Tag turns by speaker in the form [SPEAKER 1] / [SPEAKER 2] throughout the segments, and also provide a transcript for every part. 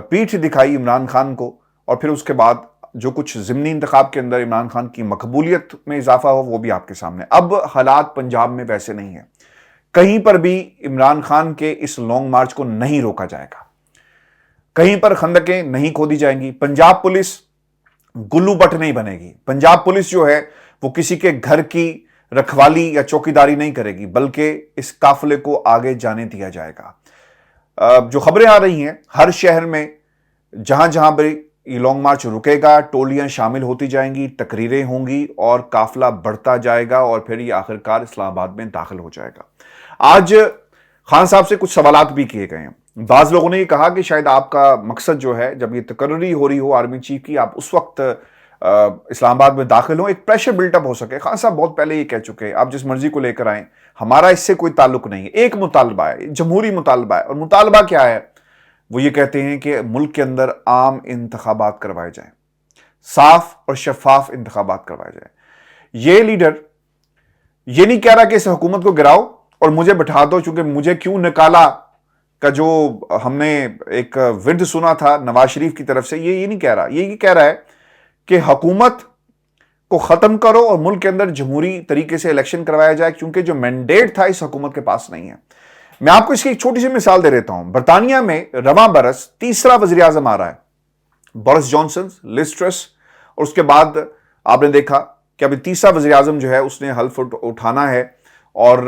[SPEAKER 1] پیٹھ دکھائی عمران خان کو، اور پھر اس کے بعد جو کچھ ضمنی انتخاب کے اندر عمران خان کی مقبولیت میں اضافہ ہو وہ بھی آپ کے سامنے۔ اب حالات پنجاب میں ویسے نہیں ہیں، کہیں پر بھی عمران خان کے اس لانگ مارچ کو نہیں روکا جائے گا، کہیں پر خندقیں نہیں کھودی جائیں گی، پنجاب پولیس گلو بٹ نہیں بنے گی، پنجاب پولیس جو ہے وہ کسی کے گھر کی رکھوالی یا چوکیداری نہیں کرے گی، بلکہ اس قافلے کو آگے جانے دیا جائے گا۔ جو خبریں آ رہی ہیں ہر شہر میں جہاں جہاں بھی یہ لانگ مارچ رکے گا ٹولیاں شامل ہوتی جائیں گی، تقریریں ہوں گی اور قافلہ بڑھتا جائے گا اور پھر یہ آخرکار اسلام آباد میں داخل ہو جائے گا۔ آج خان صاحب سے کچھ سوالات بھی کیے گئے ہیں، بعض لوگوں نے یہ کہا کہ شاید آپ کا مقصد جو ہے جب یہ تقرری ہو رہی ہو آرمی چیف کی، آپ اس وقت اسلام آباد میں داخل ہوں، ایک پریشر بلٹ اپ ہو سکے۔ خان صاحب بہت پہلے یہ کہہ چکے ہیں آپ جس مرضی کو لے کر آئیں، ہمارا اس سے کوئی تعلق نہیں ہے، ایک مطالبہ ہے، جمہوری مطالبہ ہے، اور مطالبہ کیا ہے؟ وہ یہ کہتے ہیں کہ ملک کے اندر عام انتخابات کروائے جائیں، صاف اور شفاف انتخابات کروائے جائیں۔ یہ لیڈر یہ نہیں کہہ رہا کہ اس حکومت کو گراؤ اور مجھے بٹھا دو، چونکہ مجھے کیوں نکالا کا جو ہم نے ایک ورد سنا تھا نواز شریف کی طرف سے، یہ نہیں کہہ رہا، یہ کہہ رہا ہے کہ حکومت کو ختم کرو اور ملک کے اندر جمہوری طریقے سے الیکشن کروایا جائے، کیونکہ جو مینڈیٹ تھا اس حکومت کے پاس نہیں ہے۔ میں آپ کو اس کی ایک چھوٹی سی مثال دے دیتا ہوں۔ برطانیہ میں رواں برس تیسرا وزیر اعظم آ رہا ہے، بورس جانسن، لز ٹرس، اور اس کے بعد آپ نے دیکھا کہ ابھی تیسرا وزیر اعظم جو ہے اس نے حلف اٹھانا ہے اور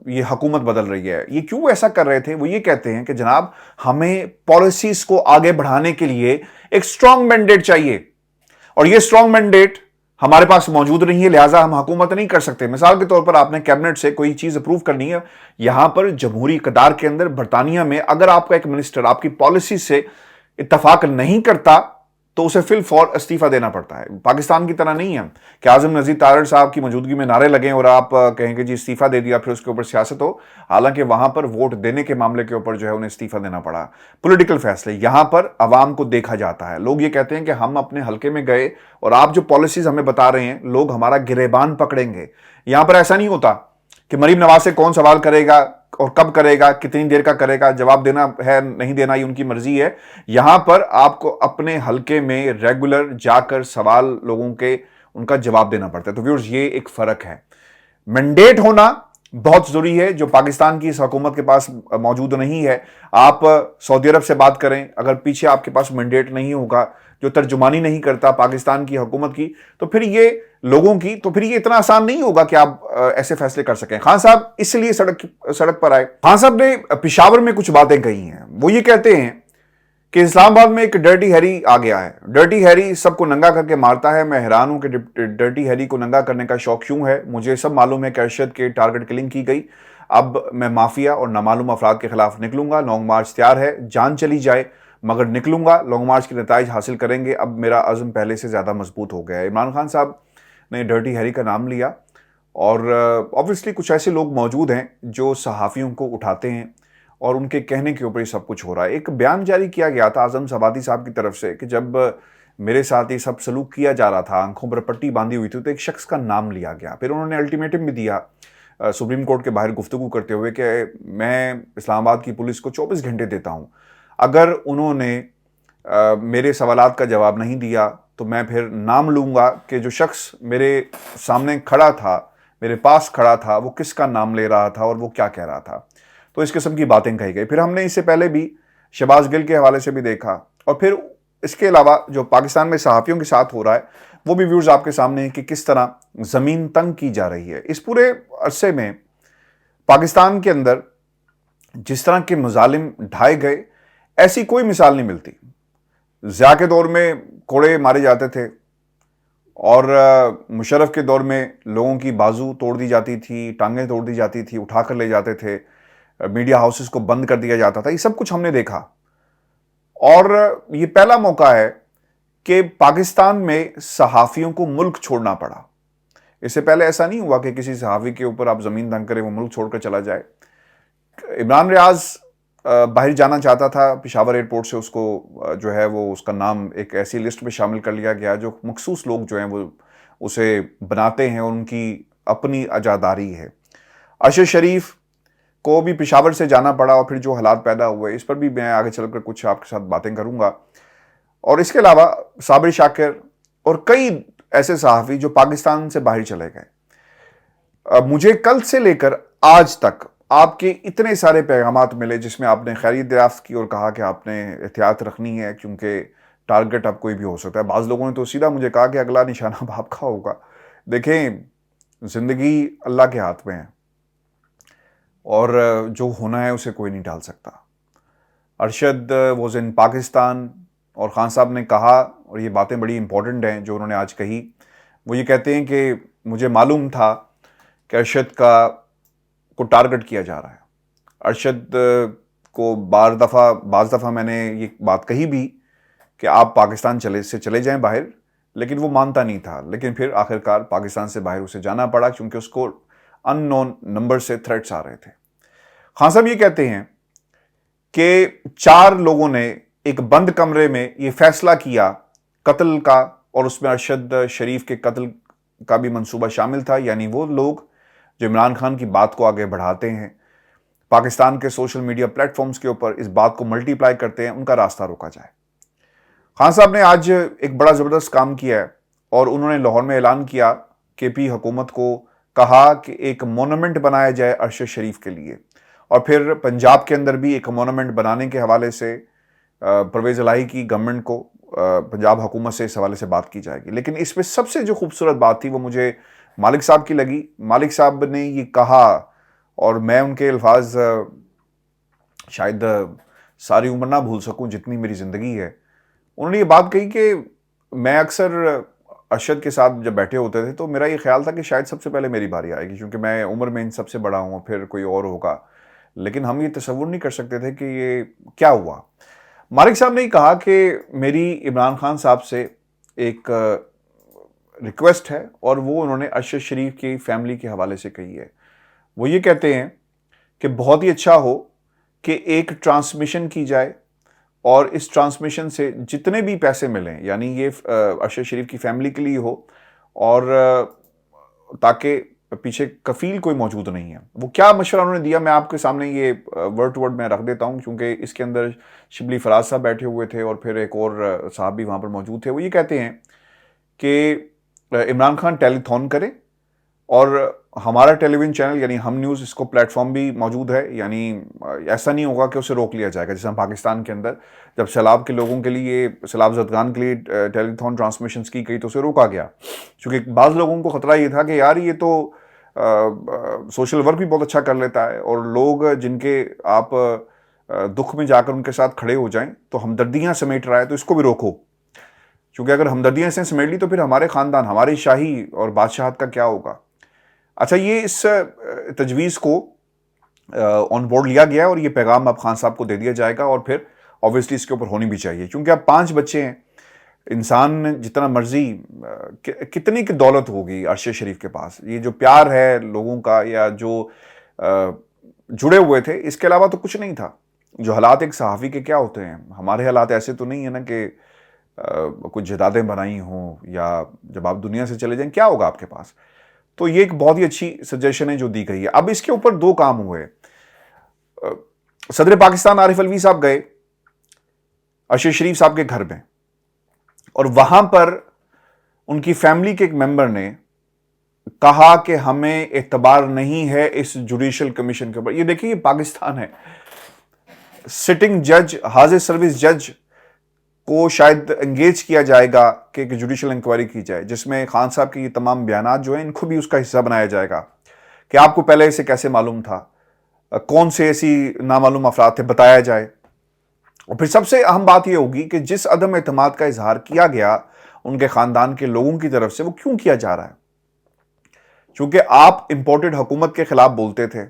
[SPEAKER 1] یہ حکومت بدل رہی ہے۔ یہ کیوں ایسا کر رہے تھے؟ وہ یہ کہتے ہیں کہ جناب ہمیں پالیسیز کو آگے بڑھانے کے لیے ایک سٹرونگ مینڈیٹ چاہیے، اور یہ سٹرونگ مینڈیٹ ہمارے پاس موجود نہیں ہے، لہٰذا ہم حکومت نہیں کر سکتے۔ مثال کے طور پر آپ نے کیبنٹ سے کوئی چیز اپروو کرنی ہے، یہاں پر جمہوری اقتدار کے اندر برطانیہ میں اگر آپ کا ایک منسٹر آپ کی پالیسی سے اتفاق نہیں کرتا تو اسے فی الفور استعفیٰ دینا پڑتا ہے۔ پاکستان کی طرح نہیں ہے کہ اعظم نذیر تارڑ صاحب کی موجودگی میں نعرے لگیں اور آپ کہیں کہ جی استعفیٰ دے دیا، پھر اس کے اوپر سیاست ہو، حالانکہ وہاں پر ووٹ دینے کے معاملے کے اوپر جو ہے انہیں استعفیٰ دینا پڑا، پولیٹیکل فیصلے۔ یہاں پر عوام کو دیکھا جاتا ہے، لوگ یہ کہتے ہیں کہ ہم اپنے حلقے میں گئے اور آپ جو پالیسیز ہمیں بتا رہے ہیں لوگ ہمارا گریبان پکڑیں گے۔ یہاں پر ایسا نہیں ہوتا کہ مریم نواز سے کون سوال کرے گا اور کب کرے گا، کتنی دیر کا کرے گا، جواب دینا ہے نہیں دینا یہ ان کی مرضی ہے۔ یہاں پر آپ کو اپنے حلقے میں ریگولر جا کر سوال لوگوں کے ان کا جواب دینا پڑتا ہے۔ تو ویورز یہ ایک فرق ہے، مینڈیٹ ہونا بہت ضروری ہے جو پاکستان کی اس حکومت کے پاس موجود نہیں ہے۔ آپ سعودی عرب سے بات کریں، اگر پیچھے آپ کے پاس مینڈیٹ نہیں ہوگا، جو ترجمانی نہیں کرتا پاکستان کی حکومت کی، تو پھر یہ لوگوں کی، تو پھر یہ اتنا آسان نہیں ہوگا کہ آپ ایسے فیصلے کر سکیں۔ خان صاحب اس لیے سڑک پر آئے۔ خان صاحب نے پشاور میں کچھ باتیں کہی ہیں، وہ یہ کہتے ہیں کہ اسلام آباد میں ایک ڈرٹی ہیری آ گیا ہے، ڈرٹی ہیری سب کو ننگا کر کے مارتا ہے۔ میں حیران ہوں کہ ڈرٹی ہیری کو ننگا کرنے کا شوق کیوں ہے۔ مجھے سب معلوم ہے کہ ارشد کے ٹارگٹ کلنگ کی گئی، اب میں مافیا اور نامعلوم افراد کے خلاف نکلوں گا، لانگ مارچ تیار ہے، جان چلی جائے مگر نکلوں گا، لانگ مارچ کے نتائج حاصل کریں گے، اب میرا عزم پہلے سے زیادہ مضبوط ہو گیا ہے۔ عمران خان صاحب نے ڈرٹی ہیری کا نام لیا، اور obviously کچھ ایسے لوگ موجود ہیں جو صحافیوں کو اٹھاتے ہیں اور ان کے کہنے کے اوپر یہ سب کچھ ہو رہا ہے۔ ایک بیان جاری کیا گیا تھا اعظم سباتی صاحب کی طرف سے کہ جب میرے ساتھ یہ سب سلوک کیا جا رہا تھا، آنکھوں پر پٹی باندھی ہوئی تھی، تو ایک شخص کا نام لیا گیا، پھر انہوں نے الٹیمیٹم بھی دیا سپریم کورٹ کے باہر گفتگو کرتے ہوئے کہ میں اسلام آباد کی پولیس کو 24 گھنٹے دیتا ہوں، اگر انہوں نے میرے سوالات کا جواب نہیں دیا تو میں پھر نام لوں گا کہ جو شخص میرے سامنے کھڑا تھا، میرے پاس کھڑا تھا، وہ کس کا نام لے رہا تھا اور وہ کیا کہہ رہا تھا۔ تو اس قسم کی باتیں کہی گئی۔ پھر ہم نے اس سے پہلے بھی شہباز گل کے حوالے سے بھی دیکھا، اور پھر اس کے علاوہ جو پاکستان میں صحافیوں کے ساتھ ہو رہا ہے وہ بھی ویوز آپ کے سامنے ہیں کہ کس طرح زمین تنگ کی جا رہی ہے۔ اس پورے عرصے میں پاکستان کے اندر جس طرح کے مظالم ڈھائے گئے ایسی کوئی مثال نہیں ملتی۔ ضیاء کے دور میں کوڑے مارے جاتے تھے، اور مشرف کے دور میں لوگوں کی بازو توڑ دی جاتی تھی، ٹانگیں توڑ دی جاتی تھی، اٹھا کر لے جاتے تھے، میڈیا ہاؤسز کو بند کر دیا جاتا تھا، یہ سب کچھ ہم نے دیکھا۔ اور یہ پہلا موقع ہے کہ پاکستان میں صحافیوں کو ملک چھوڑنا پڑا۔ اس سے پہلے ایسا نہیں ہوا کہ کسی صحافی کے اوپر آپ زمین تنگ کریں وہ ملک چھوڑ کر چلا جائے۔ عمران ریاض باہر جانا چاہتا تھا پشاور ایئرپورٹ سے، اس کو جو ہے وہ اس کا نام ایک ایسی لسٹ میں شامل کر لیا گیا جو مخصوص لوگ جو ہیں وہ اسے بناتے ہیں، اور ان کی اپنی اجاداری ہے۔ ارشد شریف کو بھی پشاور سے جانا پڑا اور پھر جو حالات پیدا ہوئے اس پر بھی میں آگے چل کر کچھ آپ کے ساتھ باتیں کروں گا. اور اس کے علاوہ صابر شاکر اور کئی ایسے صحافی جو پاکستان سے باہر چلے گئے. مجھے کل سے لے کر آج تک آپ کے اتنے سارے پیغامات ملے جس میں آپ نے خیریت دریافت کی اور کہا کہ آپ نے احتیاط رکھنی ہے کیونکہ ٹارگٹ اب کوئی بھی ہو سکتا ہے. بعض لوگوں نے تو سیدھا مجھے کہا کہ اگلا نشانہ اب آپ کا ہوگا. دیکھیں زندگی اللہ کے ہاتھ میں ہے اور جو ہونا ہے اسے کوئی نہیں ٹال سکتا. ارشد واز ان پاکستان اور خان صاحب نے کہا, اور یہ باتیں بڑی امپورٹنٹ ہیں جو انہوں نے آج کہی. وہ یہ کہتے ہیں کہ مجھے معلوم تھا کہ ارشد کو ٹارگٹ کیا جا رہا ہے. ارشد کو بعض دفعہ میں نے یہ بات کہی بھی کہ آپ پاکستان چلے جائیں باہر, لیکن وہ مانتا نہیں تھا. لیکن پھر آخرکار پاکستان سے باہر اسے جانا پڑا کیونکہ اس کو ان نون نمبر سے تھریٹس آ رہے تھے. خان صاحب یہ کہتے ہیں کہ 4 لوگوں نے ایک بند کمرے میں یہ فیصلہ کیا قتل کا, اور اس میں ارشد شریف کے قتل کا بھی منصوبہ شامل تھا. یعنی وہ لوگ جو عمران خان کی بات کو آگے بڑھاتے ہیں, پاکستان کے سوشل میڈیا پلیٹ فارمز کے اوپر اس بات کو ملٹی پلائی کرتے ہیں, ان کا راستہ روکا جائے. خان صاحب نے آج ایک بڑا زبردست کام کیا ہے اور انہوں نے لاہور میں اعلان کیا کہ پی حکومت کو کہا کہ ایک مونومنٹ بنایا جائے ارشد شریف کے لیے, اور پھر پنجاب کے اندر بھی ایک مونومنٹ بنانے کے حوالے سے پرویز الہی کی گورنمنٹ کو, پنجاب حکومت سے اس حوالے سے بات کی جائے گی. لیکن اس میں سب سے جو خوبصورت بات تھی وہ مجھے مالک صاحب کی لگی. مالک صاحب نے یہ کہا, اور میں ان کے الفاظ شاید ساری عمر نہ بھول سکوں جتنی میری زندگی ہے. انہوں نے یہ بات کہی کہ میں اکثر ارشد کے ساتھ جب بیٹھے ہوتے تھے تو میرا یہ خیال تھا کہ شاید سب سے پہلے میری باری آئے گی کیونکہ میں عمر میں ان سب سے بڑا ہوں, پھر کوئی اور ہوگا. لیکن ہم یہ تصور نہیں کر سکتے تھے کہ یہ کیا ہوا. مالک صاحب نے کہا کہ میری عمران خان صاحب سے ایک ریکویسٹ ہے, اور وہ انہوں نے ارشد شریف کی فیملی کے حوالے سے کہی ہے. وہ یہ کہتے ہیں کہ بہت ہی اچھا ہو کہ ایک ٹرانسمیشن کی جائے اور اس ٹرانسمیشن سے جتنے بھی پیسے ملیں, یعنی یہ ارشد شریف کی فیملی کے لیے ہو, اور تاکہ پیچھے کفیل کوئی موجود نہیں ہے. وہ کیا مشورہ انہوں نے دیا میں آپ کے سامنے یہ ورڈ ٹو ورڈ میں رکھ دیتا ہوں کیونکہ اس کے اندر شبلی فراز صاحب بیٹھے ہوئے تھے اور پھر ایک اور صاحب بھی وہاں پر موجود تھے. وہ یہ کہتے ہیں کہ عمران خان ٹیلی تھون کرے, اور ہمارا ٹیلی ویژن چینل یعنی ہم نیوز اس کو پلیٹ فارم بھی موجود ہے. یعنی ایسا نہیں ہوگا کہ اسے روک لیا جائے گا جیسے ہم پاکستان کے اندر جب سیلاب کے لوگوں کے لیے, سیلاب زدگان کے لیے ٹیلی تھون ٹرانسمیشنز کی گئی تو اسے روکا گیا کیونکہ بعض لوگوں کو خطرہ یہ تھا کہ یار یہ تو سوشل ورک بھی بہت اچھا کر لیتا ہے, اور لوگ جن کے آپ دکھ میں جا کر ان کے ساتھ کھڑے ہو جائیں تو ہمدردیاں سمیٹ رہا ہے, تو اس کو بھی روکو کیونکہ اگر ہمدردیاں سے سمیٹ لی تو پھر ہمارے خاندان, ہماری شاہی اور بادشاہت کا کیا ہوگا. اچھا, یہ اس تجویز کو آن بورڈ لیا گیا ہے اور یہ پیغام اب خان صاحب کو دے دیا جائے گا, اور پھر obviously اس کے اوپر ہونی بھی چاہیے کیونکہ اب 5 بچے ہیں. انسان جتنا مرضی کتنی کی دولت ہوگی ارشد شریف کے پاس, یہ جو پیار ہے لوگوں کا یا جو جڑے ہوئے تھے, اس کے علاوہ تو کچھ نہیں تھا. جو حالات ایک صحافی کے کیا ہوتے ہیں, ہمارے حالات ایسے تو نہیں ہیں نا کہ کچھ جدادیں بنائی ہوں یا جب آپ دنیا سے چلے جائیں کیا ہوگا آپ کے پاس. تو یہ ایک بہت ہی اچھی سجیشن ہے جو دی گئی ہے. اب اس کے اوپر 2 کام ہوئے. صدر پاکستان عارف الوی صاحب گئے ارشد شریف صاحب کے گھر میں, اور وہاں پر ان کی فیملی کے ایک ممبر نے کہا کہ ہمیں اعتبار نہیں ہے اس جوڈیشل کمیشن کے اوپر. یہ دیکھیں یہ پاکستان ہے, سٹنگ جج, حاضر سروس جج کو شاید انگیج کیا جائے گا کہ ایک جوڈیشل انکوائری کی جائے جس میں خان صاحب کی یہ تمام بیانات جو ہیں ان کو بھی اس کا حصہ بنایا جائے گا کہ آپ کو پہلے اسے کیسے معلوم تھا, کون سے ایسی نامعلوم افراد تھے, بتایا جائے. اور پھر سب سے اہم بات یہ ہوگی کہ جس عدم اعتماد کا اظہار کیا گیا ان کے خاندان کے لوگوں کی طرف سے وہ کیوں کیا جا رہا ہے. چونکہ آپ امپورٹڈ حکومت کے خلاف بولتے تھے,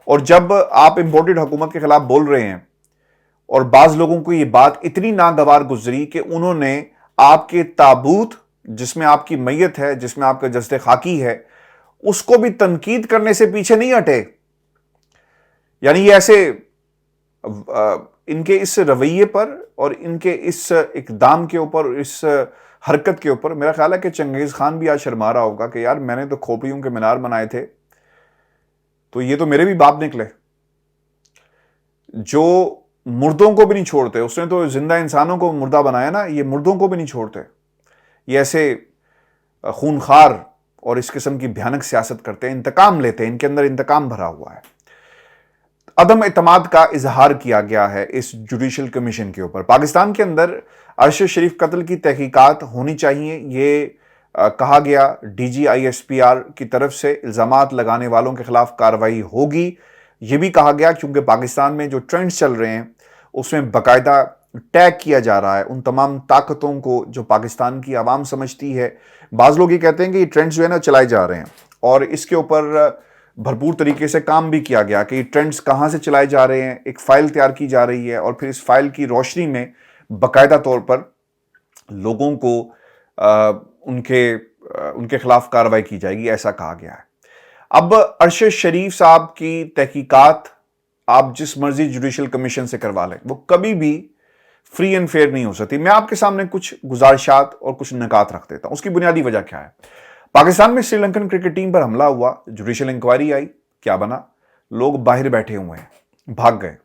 [SPEAKER 1] اور جب آپ امپورٹڈ حکومت کے خلاف بول رہے ہیں اور بعض لوگوں کو یہ بات اتنی ناگوار گزری کہ انہوں نے آپ کے تابوت جس میں آپ کی میت ہے, جس میں آپ کا جسد خاکی ہے, اس کو بھی تنقید کرنے سے پیچھے نہیں ہٹے. یعنی یہ ایسے ان کے اس رویے پر اور ان کے اس اقدام کے اوپر, اس حرکت کے اوپر میرا خیال ہے کہ چنگیز خان بھی آج شرما رہا ہوگا کہ یار میں نے تو کھوپڑیوں کے مینار بنائے تھے تو یہ تو میرے بھی باپ نکلے جو مردوں کو بھی نہیں چھوڑتے. اس نے تو زندہ انسانوں کو مردہ بنایا نا, یہ مردوں کو بھی نہیں چھوڑتے. یہ ایسے خونخوار اور اس قسم کی بھیانک سیاست کرتے ہیں, انتقام لیتے ہیں, ان کے اندر انتقام بھرا ہوا ہے. عدم اعتماد کا اظہار کیا گیا ہے اس جوڈیشل کمیشن کے اوپر. پاکستان کے اندر ارشد شریف قتل کی تحقیقات ہونی چاہیے, یہ کہا گیا. D G I S P R کی طرف سے الزامات لگانے والوں کے خلاف کارروائی ہوگی, یہ بھی کہا گیا, کیونکہ پاکستان میں جو ٹرینڈز چل رہے ہیں اس میں باقاعدہ ٹیگ کیا جا رہا ہے ان تمام طاقتوں کو جو پاکستان کی عوام سمجھتی ہے. بعض لوگ یہ کہتے ہیں کہ یہ ٹرینڈز جو ہے نا چلائے جا رہے ہیں, اور اس کے اوپر بھرپور طریقے سے کام بھی کیا گیا کہ یہ ٹرینڈز کہاں سے چلائے جا رہے ہیں. ایک فائل تیار کی جا رہی ہے, اور پھر اس فائل کی روشنی میں باقاعدہ طور پر لوگوں کو ان کے خلاف کارروائی کی جائے گی, ایسا کہا گیا ہے. اب ارشد شریف صاحب کی تحقیقات آپ جس مرضی جوڈیشل کمیشن سے کروا لیں, وہ کبھی بھی فری اینڈ فیئر نہیں ہو سکتی. میں آپ کے سامنے کچھ گزارشات اور کچھ نکات رکھ دیتا ہوں. اس کی بنیادی وجہ کیا ہے؟ پاکستان میں سری لنکن کرکٹ ٹیم پر حملہ ہوا, جوڈیشل انکوائری آئی, کیا بنا؟ لوگ باہر بیٹھے ہوئے ہیں, بھاگ گئے.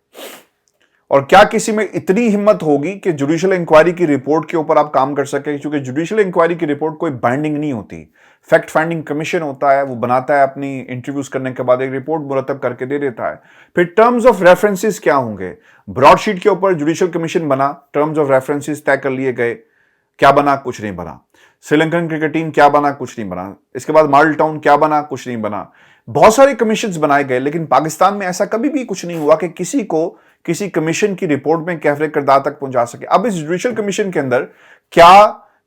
[SPEAKER 1] اور کیا کسی میں اتنی ہمت ہوگی کہ جوڈیشل انکوائری کی رپورٹ کے اوپر آپ کام کر سکیں؟ کیونکہ جوڈیشل انکوائری کی رپورٹ کوئی بائنڈنگ نہیں ہوتی, فیکٹ فائنڈنگ کمیشن ہوتا ہے, وہ بناتا ہے, اپنی انٹرویوز کرنے کے بعد ایک رپورٹ مرتب کر کے دے دیتا ہے. پھر ٹرمز آف ریفرنسز کیا ہوں گے؟ براڈ شیٹ کے اوپر جوڈیشل کمیشن بنا, ٹرمز آف ریفرنسز طے کر لیے گئے, کیا بنا؟ کچھ نہیں بنا. سری لنکن کرکٹ ٹیم کیا بنا؟ کچھ نہیں بنا. اس کے بعد ماڈل ٹاؤن کیا بنا؟ کچھ نہیں بنا. بہت سارے کمیشنز بنائے گئے, لیکن پاکستان میں ایسا کبھی بھی کچھ نہیں ہوا کہ کسی کو کسی کمیشن کی رپورٹ میں کیفر کردار تک پہنچا سکے. اب اس جوڈیشل کمیشن کے اندر کیا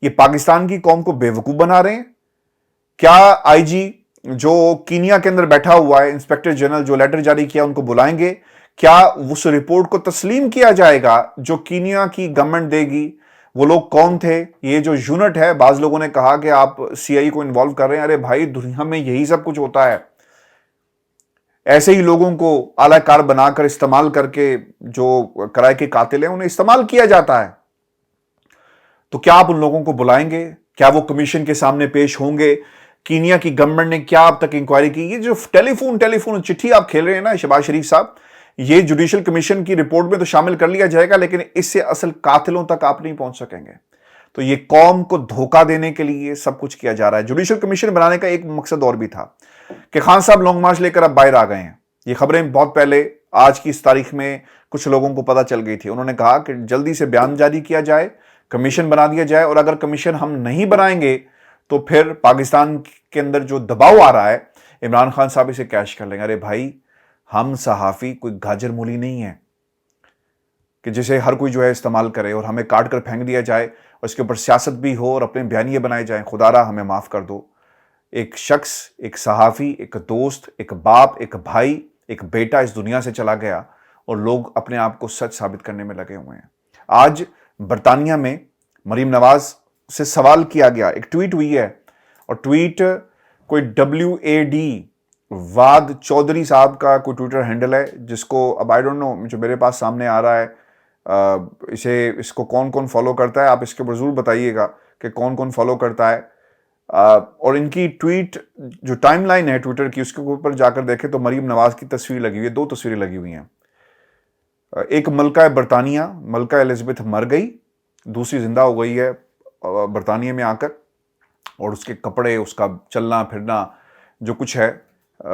[SPEAKER 1] یہ پاکستان کی قوم کو بے وقوف بنا رہے ہیں؟ کیا آئی جی جو کینیا کے اندر بیٹھا ہوا ہے, انسپیکٹر جنرل جو لیٹر جاری کیا, ان کو بلائیں گے؟ کیا اس رپورٹ کو تسلیم کیا جائے گا جو کینیا کی گورنمنٹ دے گی؟ وہ لوگ کون تھے؟ یہ جو یونٹ ہے, بعض لوگوں نے کہا کہ آپ سی آئی کو انوالو کر رہے ہیں. ارے بھائی, دنیا میں یہی سب کچھ ہوتا ہے. ایسے ہی لوگوں کو اعلی کار بنا کر استعمال کر کے جو کرائے کے قاتل ہیں انہیں استعمال کیا جاتا ہے. تو کیا آپ ان لوگوں کو بلائیں گے؟ کیا وہ کمیشن کے سامنے پیش ہوں گے؟ کینیا کی گورنمنٹ نے کیا اب تک انکوائری کی؟ یہ جو ٹیلی فون چٹھی آپ کھیل رہے ہیں نا شہباز شریف صاحب, یہ جوڈیشل کمیشن کی رپورٹ میں تو شامل کر لیا جائے گا, لیکن اس سے اصل قاتلوں تک آپ نہیں پہنچ سکیں گے. تو یہ قوم کو دھوکہ دینے کے لیے سب کچھ کیا جا رہا ہے. جوڈیشل کمیشن بنانے کا ایک مقصد اور بھی تھا کہ خان صاحب لانگ مارچ لے کر اب باہر آ گئے ہیں. یہ خبریں بہت پہلے آج کی اس تاریخ میں کچھ لوگوں کو پتہ چل گئی تھی. انہوں نے کہا کہ جلدی سے بیان جاری کیا جائے, کمیشن بنا دیا جائے, اور اگر کمیشن ہم نہیں بنائیں گے تو پھر پاکستان کے اندر جو دباؤ آ رہا ہے, عمران خان صاحب اسے کیش کر لیں گے. ارے بھائی, ہم صحافی کوئی گاجر مولی نہیں ہے کہ جسے ہر کوئی جو ہے استعمال کرے اور ہمیں کاٹ کر پھینک دیا جائے اور اس کے اوپر سیاست بھی ہو اور اپنے بیانیے بنائے جائیں. خدا را ہمیں معاف کر دو. ایک شخص, ایک صحافی, ایک دوست, ایک باپ, ایک بھائی, ایک بیٹا اس دنیا سے چلا گیا, اور لوگ اپنے آپ کو سچ ثابت کرنے میں لگے ہوئے ہیں. آج برطانیہ میں مریم نواز سے سوال کیا گیا, ایک ٹویٹ ہوئی ہے, اور ٹویٹ کوئی WAD واد چودھری صاحب کا کوئی ٹویٹر ہینڈل ہے, جس کو اب آئی ڈونٹ نو, جو میرے پاس سامنے آ رہا ہے, اس کو کون کون فالو کرتا ہے, آپ اس کے اوپر ضرور بتائیے گا کہ کون کون فالو کرتا ہے. اور ان کی ٹویٹ جو ٹائم لائن ہے ٹویٹر کی, اس کے اوپر جا کر دیکھیں تو مریم نواز کی تصویر لگی ہوئی ہے, 2 تصویریں لگی ہوئی ہیں. ایک ملکہ برطانیہ, ملکہ الزبتھ مر گئی, دوسری زندہ ہو گئی ہے برطانیہ میں آ کر, اور اس کے کپڑے, اس کا چلنا پھرنا جو کچھ ہے,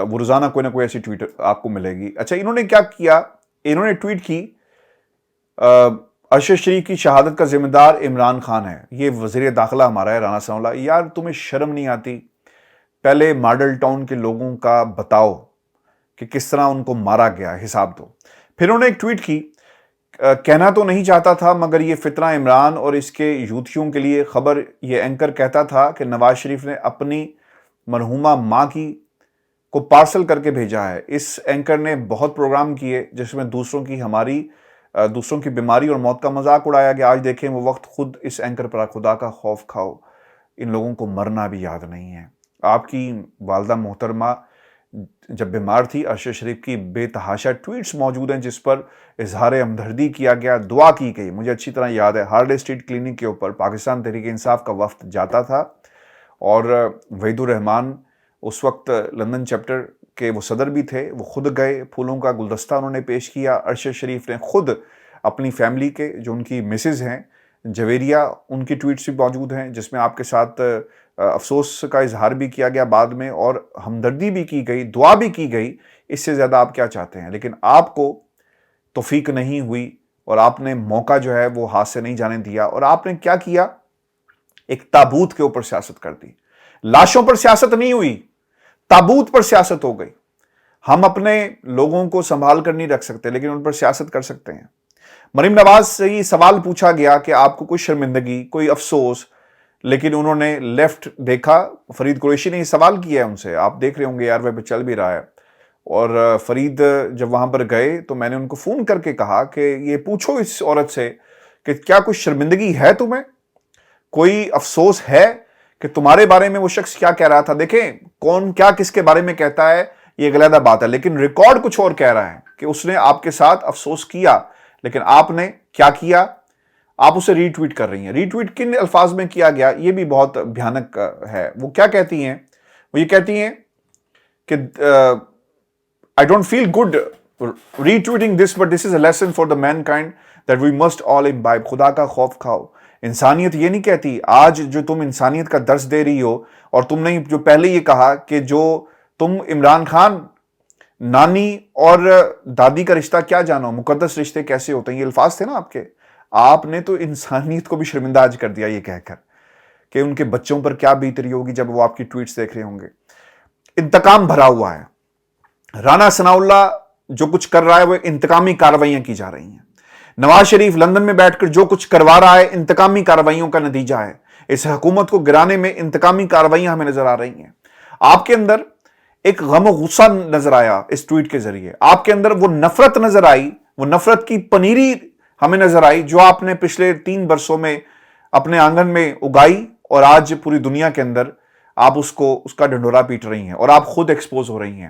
[SPEAKER 1] وہ روزانہ کوئی نہ کوئی ایسی ٹویٹ آپ کو ملے گی. اچھا, انہوں نے کیا کیا؟ انہوں نے ٹویٹ کی ارشد شریف کی شہادت کا ذمہ دار عمران خان ہے. یہ وزیر داخلہ ہمارا ہے, رانا ثناء اللہ. یار تمہیں شرم نہیں آتی؟ پہلے ماڈل ٹاؤن کے لوگوں کا بتاؤ کہ کس طرح ان کو مارا گیا, حساب دو. پھر انہوں نے ایک ٹویٹ کی, کہنا تو نہیں چاہتا تھا مگر یہ فتنہ عمران اور اس کے یوتھیوں کے لیے خبر. یہ اینکر کہتا تھا کہ نواز شریف نے اپنی مرحومہ ماں کو پارسل کر کے بھیجا ہے. اس اینکر نے بہت پروگرام کیے جس میں دوسروں کی بیماری اور موت کا مذاق اڑایا گیا. آج دیکھیں وہ وقت خود اس اینکر پر. خدا کا خوف کھاؤ, ان لوگوں کو مرنا بھی یاد نہیں ہے. آپ کی والدہ محترمہ جب بیمار تھی, ارشد شریف کی بے تحاشا ٹویٹس موجود ہیں جس پر اظہار ہمدردی کیا گیا, دعا کی گئی. مجھے اچھی طرح یاد ہے, ہارلے اسٹریٹ کلینک کے اوپر پاکستان تحریک انصاف کا وفد جاتا تھا, اور وحید الرحمان اس وقت لندن چیپٹر کہ وہ صدر بھی تھے، وہ خود گئے، پھولوں کا گلدستہ انہوں نے پیش کیا. ارشد شریف نے خود اپنی فیملی کے جو ان کی مسز ہیں جویریہ، ان کی ٹویٹس بھی موجود ہیں جس میں آپ کے ساتھ افسوس کا اظہار بھی کیا گیا بعد میں، اور ہمدردی بھی کی گئی، دعا بھی کی گئی. اس سے زیادہ آپ کیا چاہتے ہیں؟ لیکن آپ کو توفیق نہیں ہوئی اور آپ نے موقع جو ہے وہ ہاتھ سے نہیں جانے دیا، اور آپ نے کیا کیا؟ ایک تابوت کے اوپر سیاست کر دی. لاشوں پر سیاست نہیں ہوئی، تابوت پر سیاست ہو گئی. ہم اپنے لوگوں کو سنبھال کر نہیں رکھ سکتے لیکن ان پر سیاست کر سکتے ہیں. مریم نواز سے یہ سوال پوچھا گیا کہ آپ کو کوئی شرمندگی، کوئی افسوس، لیکن انہوں نے لیفٹ دیکھا. فرید قریشی نے یہ سوال کیا ہے ان سے، آپ دیکھ رہے ہوں گے یار ویب پہ چل بھی رہا ہے. اور فرید جب وہاں پر گئے تو میں نے ان کو فون کر کے کہا کہ یہ پوچھو اس عورت سے کہ کیا کوئی شرمندگی ہے تمہیں، کوئی افسوس ہے کہ تمہارے بارے میں وہ شخص کیا کہہ رہا تھا. دیکھیں کون کیا کس کے بارے میں کہتا ہے یہ ایک علیحدہ بات ہے، لیکن ریکارڈ کچھ اور کہہ رہا ہے کہ اس نے آپ کے ساتھ افسوس کیا، لیکن آپ نے کیا کیا؟ آپ اسے ری ٹویٹ کر رہی ہیں. ری ٹویٹ کن الفاظ میں کیا گیا یہ بھی بہت بھیانک ہے. وہ کیا کہتی ہیں؟ وہ یہ کہتی ہیں کہ I don't feel good retweeting this, but this is a lesson for the mankind that we must all imbibe. خدا کا خوف کھاؤ. انسانیت یہ نہیں کہتی. آج جو تم انسانیت کا درس دے رہی ہو، اور تم نے جو پہلے یہ کہا کہ جو تم عمران خان نانی اور دادی کا رشتہ کیا جانو، مقدس رشتے کیسے ہوتے ہیں، یہ الفاظ تھے نا آپ کے. آپ نے تو انسانیت کو بھی شرمندہ آج کر دیا یہ کہہ کر کہ ان کے بچوں پر کیا بیت رہی ہوگی جب وہ آپ کی ٹویٹس دیکھ رہے ہوں گے. انتقام بھرا ہوا ہے. رانا ثناء اللہ جو کچھ کر رہا ہے وہ انتقامی کارروائیاں کی جا رہی ہیں. نواز شریف لندن میں بیٹھ کر جو کچھ کروا رہا ہے انتقامی کارروائیوں کا نتیجہ ہے. اس حکومت کو گرانے میں انتقامی کارروائیاں ہمیں نظر آ رہی ہیں. آپ کے اندر ایک غم و غصہ نظر آیا اس ٹویٹ کے ذریعے. آپ کے اندر وہ نفرت نظر آئی، وہ نفرت کی پنیری ہمیں نظر آئی جو آپ نے پچھلے 3 برسوں میں اپنے آنگن میں اگائی، اور آج پوری دنیا کے اندر آپ اس کا ڈنڈورا پیٹ رہی ہیں اور آپ خود ایکسپوز ہو رہی ہیں.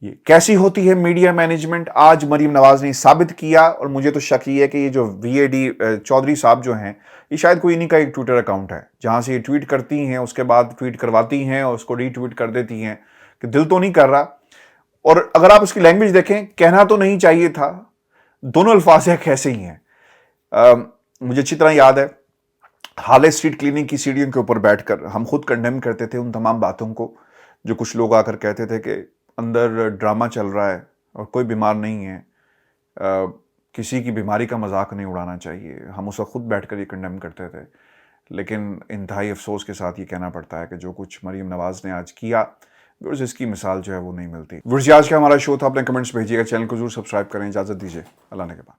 [SPEAKER 1] یہ کیسی ہوتی ہے میڈیا مینجمنٹ؟ آج مریم نواز نے ثابت کیا. اور مجھے تو شک یہ ہے کہ یہ جو VAD چودھری صاحب جو ہیں، یہ شاید کوئی انہی کا ایک ٹویٹر اکاؤنٹ ہے جہاں سے یہ ٹویٹ کرتی ہیں، اس کے بعد ٹویٹ کرواتی ہیں اور اس کو ری ٹویٹ کر دیتی ہیں کہ دل تو نہیں کر رہا. اور اگر آپ اس کی لینگویج دیکھیں، کہنا تو نہیں چاہیے تھا، دونوں الفاظ ایک ایسے ہی ہیں. مجھے اچھی طرح یاد ہے ہالے اسٹریٹ کلینک کی سیڑھیوں کے اوپر بیٹھ کر ہم خود کنڈیم کرتے تھے ان تمام باتوں کو جو کچھ لوگ آ کر کہتے تھے کہ اندر ڈرامہ چل رہا ہے اور کوئی بیمار نہیں ہے، کسی کی بیماری کا مذاق نہیں اڑانا چاہیے. ہم اسے خود بیٹھ کر یہ کنڈیم کرتے تھے. لیکن انتہائی افسوس کے ساتھ یہ کہنا پڑتا ہے کہ جو کچھ مریم نواز نے آج کیا، اس کی مثال جو ہے وہ نہیں ملتی. آج کا ہمارا شو تھا. اپنے کمنٹس بھیجیے گا، چینل کو ضرور سبسکرائب کریں. اجازت دیجیے، اللہ نے کے بعد.